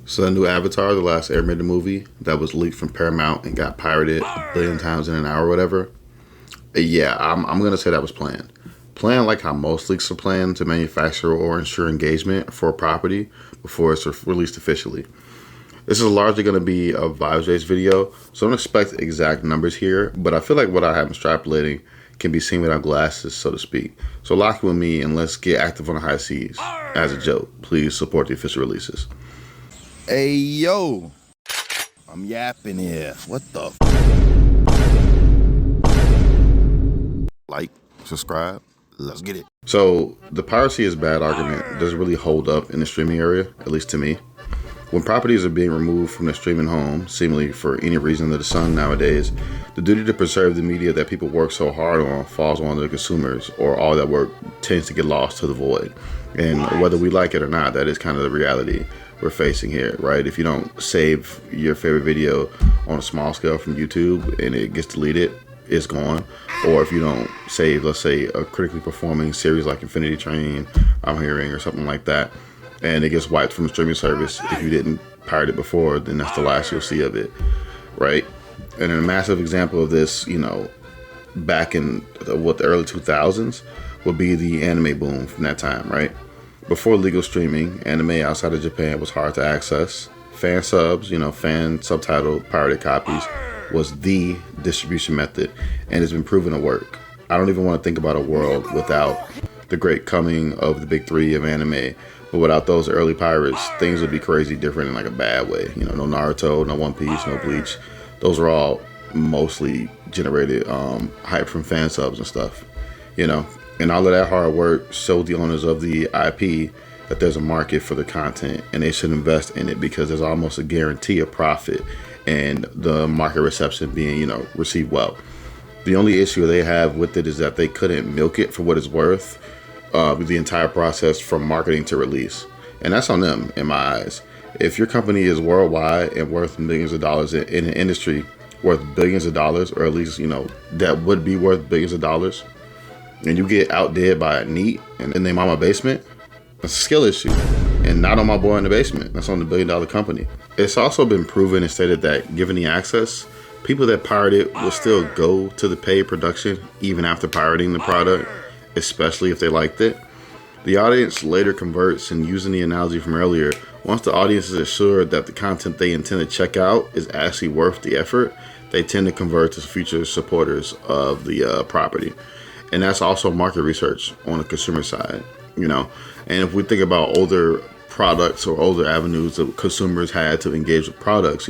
So the new Avatar, the last Airbender movie that was leaked from Paramount and got pirated a billion times in an hour or whatever. Yeah, I'm gonna say that was planned. Planned like how most leaks are planned to manufacture or ensure engagement for a property before it's released officially. This is largely going to be a vibes-based video, so don't expect exact numbers here, but I feel like what I have extrapolating can be seen without glasses, so to speak. So lock in with me and let's get active on the high seas. As a joke, please support the official releases. Hey, yo. I'm yapping here. What the Like, subscribe. Let's get it. So the piracy is bad argument doesn't really hold up in the streaming area, at least to me. When properties are being removed from their streaming home, seemingly for any reason under the sun nowadays, the duty to preserve the media that people work so hard on falls on the consumers, or all that work tends to get lost to the void. And whether we like it or not, that is kind of the reality we're facing here, right? If you don't save your favorite video on a small scale from YouTube and it gets deleted, it's gone. Or if you don't save, let's say, a critically performing series like Infinity Train, I'm hearing, or something like that, and it gets wiped from the streaming service, if you didn't pirate it before, then that's the last you'll see of it, right? And a massive example of this, back in the early 2000s would be the anime boom from that time, right? Before legal streaming, anime outside of Japan was hard to access. Fan subs, fan subtitled pirated copies was the distribution method, and it's been proven to work. I don't even want to think about a world without the great coming of the big three of anime. But without those early pirates, things would be crazy different in like a bad way. No Naruto, no One Piece, no Bleach. Those are all mostly generated hype from fan subs and stuff. And all of that hard work showed the owners of the IP that there's a market for the content and they should invest in it because there's almost a guarantee of profit and the market reception being, received well. The only issue they have with it is that they couldn't milk it for what it's worth. The entire process from marketing to release. And that's on them, in my eyes. If your company is worldwide and worth millions of dollars in an industry worth billions of dollars, or at least, that would be worth billions of dollars, and you get outdid by a NEET in their mama basement, that's a skill issue. And not on my boy in the basement. That's on the billion-dollar company. It's also been proven and stated that given the access, people that pirate it will still go to the paid production even after pirating the product, especially if they liked it. The audience later converts, and using the analogy from earlier, once the audience is assured that the content they intend to check out is actually worth the effort, they tend to convert to future supporters of the property. And that's also market research on the consumer side, And if we think about older products or older avenues that consumers had to engage with products,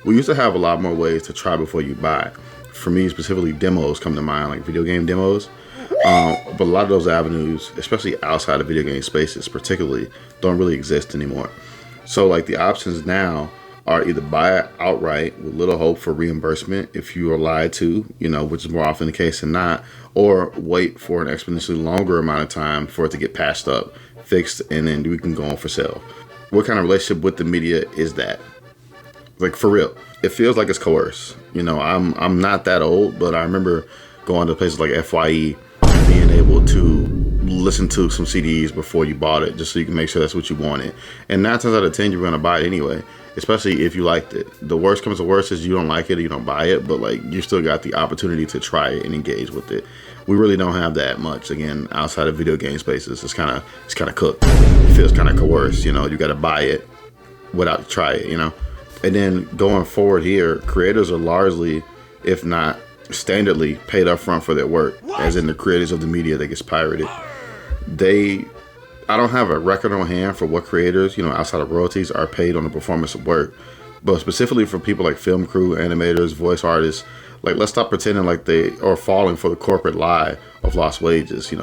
we used to have a lot more ways to try before you buy. For me, specifically, demos come to mind, like video game demos. But a lot of those avenues, especially outside of video game spaces particularly, don't really exist anymore. So like the options now are either buy it outright with little hope for reimbursement if you are lied to, which is more often the case than not, or wait for an exponentially longer amount of time for it to get patched up, fixed, and then we can go on for sale. What kind of relationship with the media is that? Like, for real, it feels like it's coerced. I'm not that old, but I remember going to places like FYE and being able to listen to some CDs before you bought it, just so you can make sure that's what you wanted. And 9 times out of 10, you're going to buy it anyway, especially if you liked it. The worst comes to worst is you don't like it or you don't buy it, but like you still got the opportunity to try it and engage with it. We really don't have that much, again, outside of video game spaces. It's kind of cooked. It feels kind of coerced, you got to buy it without try it, And then going forward here, creators are largely, if not standardly, paid up front for their work, as in the creators of the media that gets pirated. I don't have a record on hand for what creators, outside of royalties, are paid on the performance of work. But specifically for people like film crew, animators, voice artists, like, let's stop pretending like they are falling for the corporate lie of lost wages.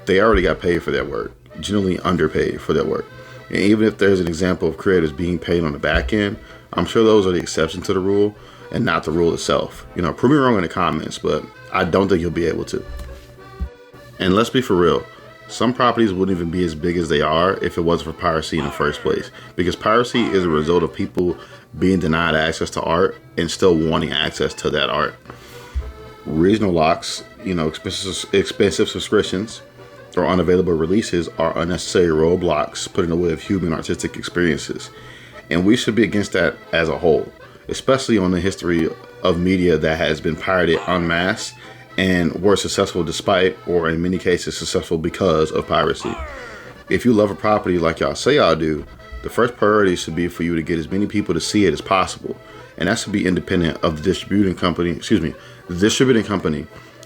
They already got paid for their work, generally underpaid for their work. And even if there's an example of creators being paid on the back end, I'm sure those are the exception to the rule and not the rule itself. Prove me wrong in the comments, but I don't think you'll be able to. And let's be for real. Some properties wouldn't even be as big as they are if it wasn't for piracy in the first place. Because piracy is a result of people being denied access to art and still wanting access to that art. Regional locks, expensive subscriptions, or unavailable releases are unnecessary roadblocks put in the way of human artistic experiences. And we should be against that as a whole, especially on the history of media that has been pirated en masse and were successful despite, or in many cases successful because of piracy. If you love a property like y'all say y'all do, the first priority should be for you to get as many people to see it as possible. And that should be independent of the distributing company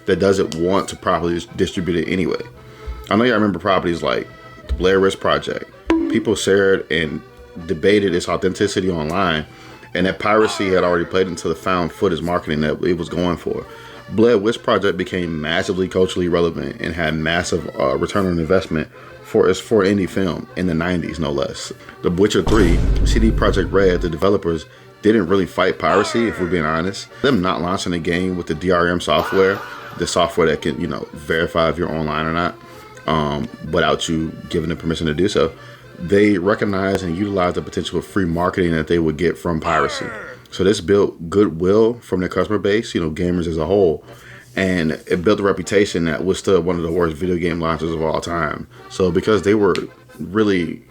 that doesn't want to properly distribute it anyway. I know y'all remember properties like the Blair Witch Project. People shared and debated its authenticity online, and that piracy had already played into the found footage marketing that it was going for. Blair Witch Project became massively culturally relevant and had massive return on investment for indie film in the 90s, no less. The Witcher 3, CD Projekt Red, the developers, didn't really fight piracy, if we're being honest. Them not launching the game with the DRM software, the software that can, verify if you're online or not, without you giving them permission to do so, they recognized and utilized the potential of free marketing that they would get from piracy. So this built goodwill from their customer base, gamers as a whole, and it built a reputation that withstood one of the worst video game launches of all time. So because they were really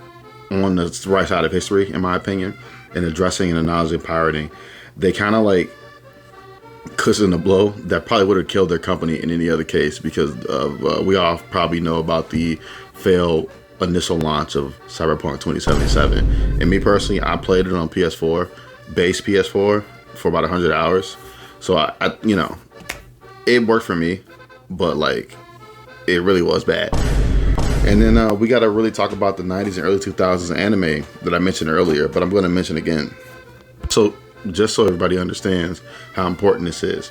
on the right side of history, in my opinion, in addressing and acknowledging pirating, they kind of like cushioned the blow that probably would have killed their company in any other case, because we all probably know about the failed initial launch of Cyberpunk 2077. And me personally, I played it on PS4, base PS4, for about 100 hours. So I it worked for me, but like it really was bad. And then we got to really talk about the 90s and early 2000s anime that I mentioned earlier, but I'm going to mention again. So just so everybody understands how important this is,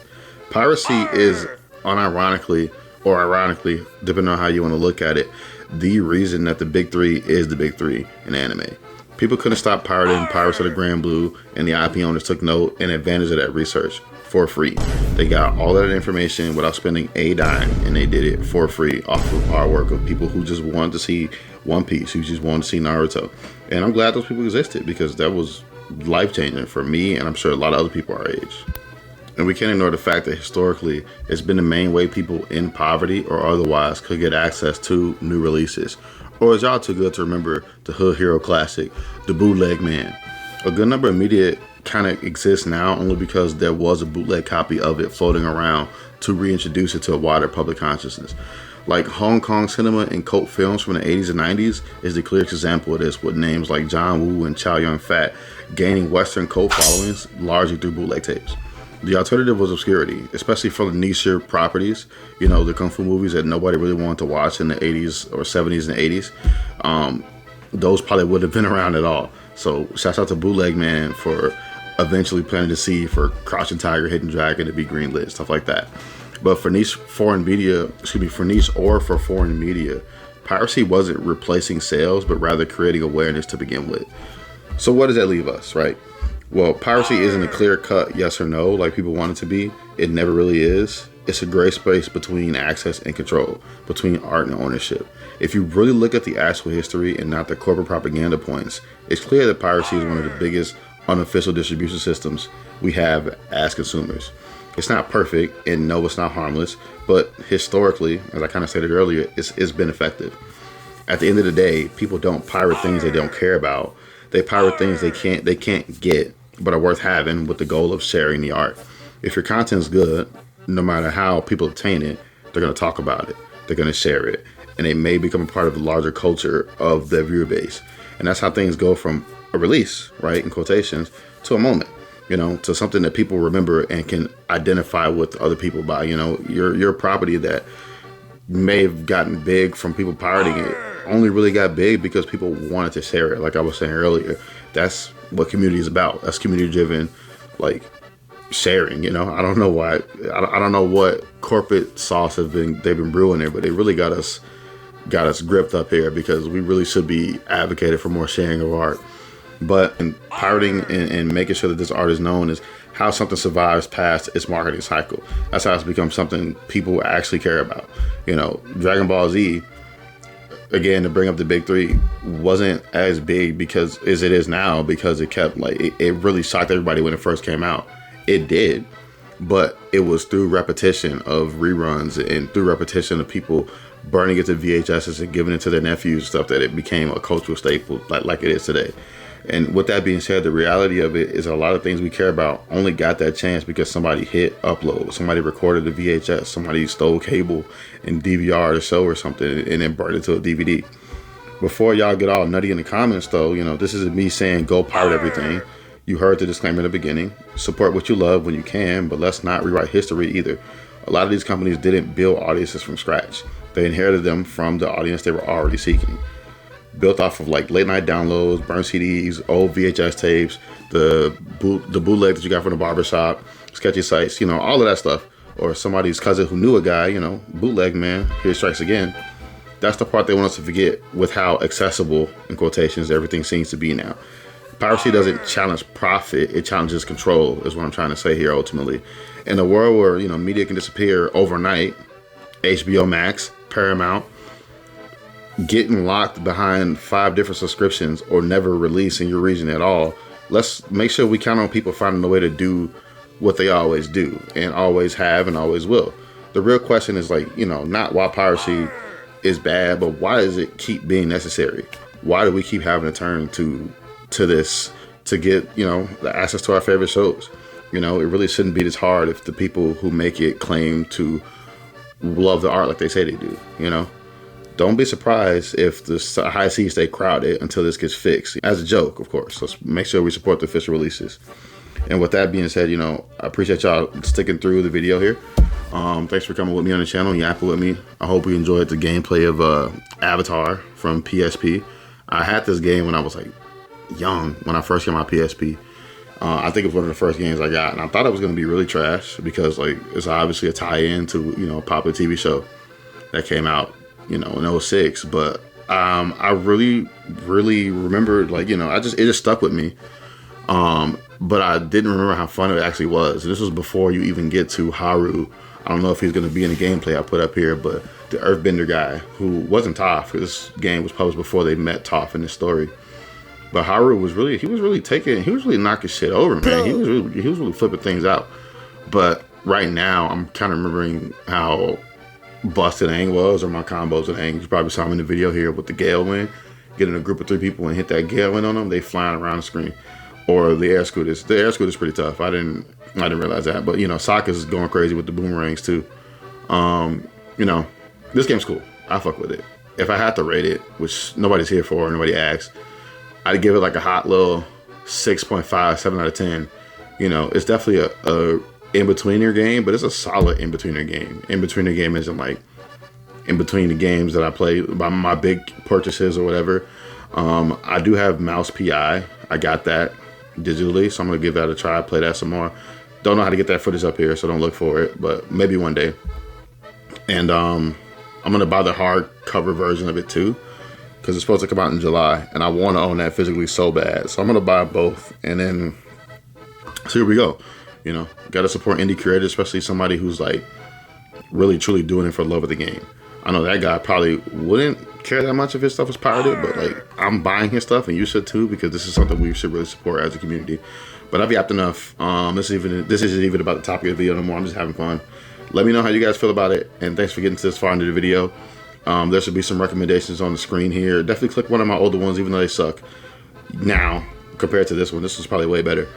piracy is unironically or ironically, depending on how you want to look at it, the reason that the big three is the big three in anime. People couldn't stop pirating Pirates of the Grand Blue, and the IP owners took note and advantage of that research for free. They got all that information without spending a dime, and they did it for free off of hard work of people who just wanted to see One Piece, who just wanted to see Naruto. And I'm glad those people existed, because that was life-changing for me, and I'm sure a lot of other people our age. And we can't ignore the fact that historically, it's been the main way people in poverty or otherwise could get access to new releases. Or is y'all too good to remember the Hood Hero classic, The Bootleg Man? A good number of media kind of exists now only because there was a bootleg copy of it floating around to reintroduce it to a wider public consciousness. Like Hong Kong cinema and cult films from the 80s and 90s is the clearest example of this, with names like John Woo and Chow Yun-fat gaining Western cult followings largely through bootleg tapes. The alternative was obscurity, especially for the niche properties, the Kung Fu movies that nobody really wanted to watch in the 80s or 70s and 80s. Those probably wouldn't have been around at all. So shouts out to Bootleg Man for eventually planting the seed for Crouching Tiger, Hidden Dragon to be greenlit, stuff like that. But for niche foreign media, piracy wasn't replacing sales, but rather creating awareness to begin with. So what does that leave us, right? Well, piracy isn't a clear-cut yes or no like people want it to be. It never really is. It's a gray space between access and control, between art and ownership. If you really look at the actual history and not the corporate propaganda points, it's clear that piracy is one of the biggest unofficial distribution systems we have as consumers. It's not perfect, and no, it's not harmless, but historically, as I kind of stated earlier, it's been effective. At the end of the day, people don't pirate things they don't care about. They pirate things they can't get, but are worth having, with the goal of sharing the art. If your content's good, no matter how people obtain it, they're going to talk about it, they're going to share it, and it may become a part of the larger culture of their viewer base. And that's how things go from a release, right, in quotations, to a moment, to something that people remember and can identify with other people by. Your property that may have gotten big from people pirating it only really got big because people wanted to share it. Like I was saying earlier, that's what community is about. That's community driven, like sharing. I don't know why. I don't know what corporate sauce they've been brewing there, but they really got us gripped up here, because we really should be advocated for more sharing of art. But in pirating and making sure that this art is known is how something survives past its marketing cycle. That's how it's become something people actually care about. Dragon Ball Z, again, to bring up the big three, wasn't as big because as it is now, because it kept it really shocked everybody when it first came out. It did, but it was through repetition of reruns and through repetition of people burning it to VHSs and giving it to their nephews, stuff, that it became a cultural staple like it is today. And with that being said, the reality of it is a lot of things we care about only got that chance because somebody hit upload, somebody recorded a VHS, somebody stole cable and DVR the show or something and then burned it to a DVD. Before y'all get all nutty in the comments though, this isn't me saying go pirate everything. You heard the disclaimer in the beginning. Support what you love when you can, but let's not rewrite history either. A lot of these companies didn't build audiences from scratch. They inherited them from the audience they were already seeking. Built off of like late night downloads, burned CDs, old VHS tapes, the bootleg that you got from the barbershop, sketchy sites, all of that stuff. Or somebody's cousin who knew a guy, bootleg man, here strikes again. That's the part they want us to forget with how accessible, in quotations, everything seems to be now. Piracy doesn't challenge profit, it challenges control, is what I'm trying to say here ultimately. In a world where, media can disappear overnight, HBO Max, Paramount, getting locked behind 5 different subscriptions or never release in your region at all, let's make sure we count on people finding a way to do what they always do and always have and always will. The real question is not why piracy is bad, but why does it keep being necessary? Why do we keep having to turn to this to get, the access to our favorite shows? It really shouldn't be this hard if the people who make it claim to love the art like they say they do, Don't be surprised if the high seas stay crowded until this gets fixed. As a joke, of course. Let's make sure we support the official releases. And with that being said, I appreciate y'all sticking through the video here. Thanks for coming with me on the channel, yapping with me. I hope you enjoyed the gameplay of Avatar from PSP. I had this game when I was young, when I first got my PSP. I think it was one of the first games I got, and I thought it was going to be really trash because it's obviously a tie-in to a popular TV show that came out in 06, but I really remembered it just stuck with me, but I didn't remember how fun it actually was. This was before you even get to Haru. I don't know if he's going to be in the gameplay I put up here, but the Earthbender guy who wasn't Toph, this game was published before they met Toph in this story. But Haru was really knocking shit over, man. He was really flipping things out. But right now, I'm kind of remembering how busted Aang was, or my combos with Aang. You probably saw him in the video here with the Gale Wind. Getting a group of 3 people and hit that Gale Wind on them, they flying around the screen. Or the air scooters. The air scooter's pretty tough. I didn't realize that. But Sokka's going crazy with the boomerangs too. This game's cool. I fuck with it. If I had to rate it, which nobody's here for, nobody asked, I'd give it a hot little 6.5, 7 out of 10. It's definitely a in-betweener game, but it's a solid in-betweener game. In-betweener game isn't in between the games that I play, by my big purchases or whatever. I do have Mouse PI. I got that digitally, so I'm going to give that a try, play that some more. Don't know how to get that footage up here, so don't look for it, but maybe one day. And I'm going to buy the hardcover version of it too, because it's supposed to come out in July, and I want to own that physically so bad. So I'm going to buy both, and then so here we go. Got to support indie creators, especially somebody who's really truly doing it for the love of the game. I know that guy probably wouldn't care that much if his stuff was pirated, but I'm buying his stuff, and you should too, because this is something we should really support as a community. But I've yapped enough. This isn't even about the topic of the video no more. I'm just having fun. Let me know how you guys feel about it, and thanks for getting to this far into the video. There should be some recommendations on the screen here. Definitely click one of my older ones, even though they suck now compared to this one. This was probably way better.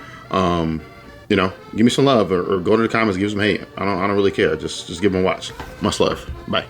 Give me some love, or go to the comments, give some hate. I don't really care. Just give them a watch. Much love. Bye.